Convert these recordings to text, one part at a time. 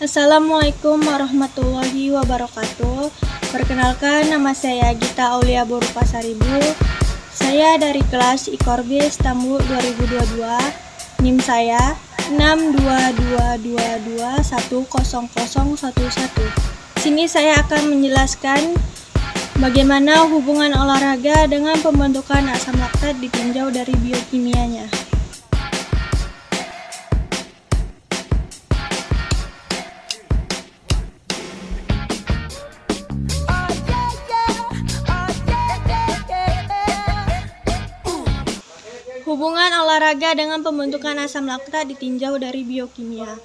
Assalamualaikum warahmatullahi wabarakatuh. Perkenalkan, nama saya Gita Aulia Boru Pasaribu. Saya dari kelas IKORBIS Tambu 2022. NIM saya 62222100011. Sini saya akan menjelaskan bagaimana hubungan olahraga dengan pembentukan asam laktat ditinjau dari biokimianya. Hubungan olahraga dengan pembentukan asam laktat ditinjau dari biokimia.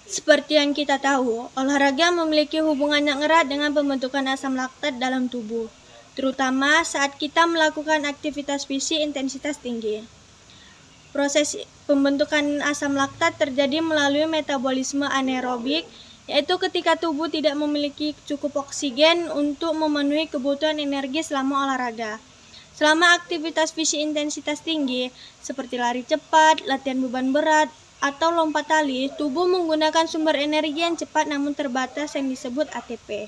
Seperti yang kita tahu, olahraga memiliki hubungan yang erat dengan pembentukan asam laktat dalam tubuh, terutama saat kita melakukan aktivitas fisik intensitas tinggi. Proses pembentukan asam laktat terjadi melalui metabolisme anaerobik, yaitu ketika tubuh tidak memiliki cukup oksigen untuk memenuhi kebutuhan energi selama olahraga. Selama aktivitas fisik intensitas tinggi, seperti lari cepat, latihan beban berat, atau lompat tali, tubuh menggunakan sumber energi yang cepat namun terbatas yang disebut ATP.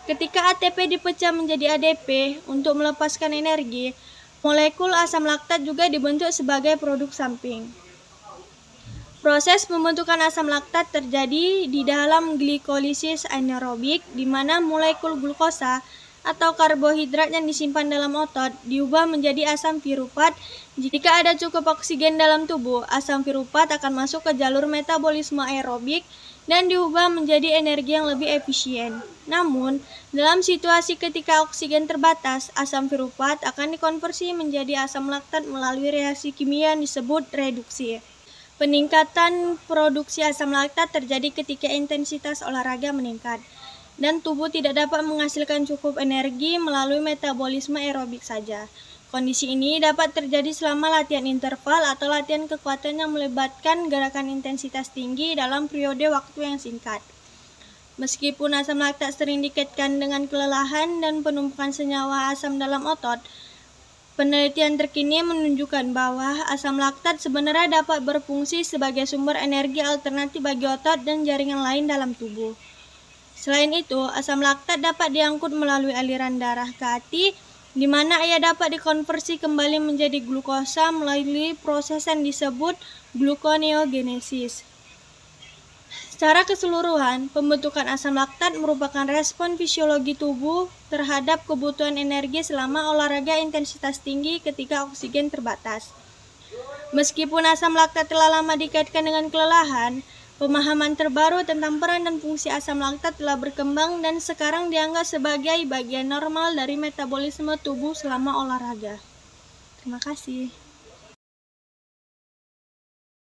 Ketika ATP dipecah menjadi ADP untuk melepaskan energi, molekul asam laktat juga dibentuk sebagai produk samping. Proses pembentukan asam laktat terjadi di dalam glikolisis anaerobik, di mana molekul glukosa atau karbohidrat yang disimpan dalam otot diubah menjadi asam piruvat. Jika ada cukup oksigen dalam tubuh, asam piruvat akan masuk ke jalur metabolisme aerobik dan diubah menjadi energi yang lebih efisien. Namun, dalam situasi ketika oksigen terbatas, asam piruvat akan dikonversi menjadi asam laktat melalui reaksi kimia yang disebut reduksi. Peningkatan produksi asam laktat terjadi ketika intensitas olahraga meningkat dan tubuh tidak dapat menghasilkan cukup energi melalui metabolisme aerobik saja. Kondisi ini dapat terjadi selama latihan interval atau latihan kekuatan yang melibatkan gerakan intensitas tinggi dalam periode waktu yang singkat. Meskipun asam laktat sering dikaitkan dengan kelelahan dan penumpukan senyawa asam dalam otot, penelitian terkini menunjukkan bahwa asam laktat sebenarnya dapat berfungsi sebagai sumber energi alternatif bagi otot dan jaringan lain dalam tubuh. Selain itu, asam laktat dapat diangkut melalui aliran darah ke hati, di mana ia dapat dikonversi kembali menjadi glukosa melalui proses yang disebut gluconeogenesis. Secara keseluruhan, pembentukan asam laktat merupakan respon fisiologi tubuh terhadap kebutuhan energi selama olahraga intensitas tinggi ketika oksigen terbatas. Meskipun asam laktat telah lama dikaitkan dengan kelelahan, pemahaman terbaru tentang peran dan fungsi asam laktat telah berkembang dan sekarang dianggap sebagai bagian normal dari metabolisme tubuh selama olahraga. Terima kasih.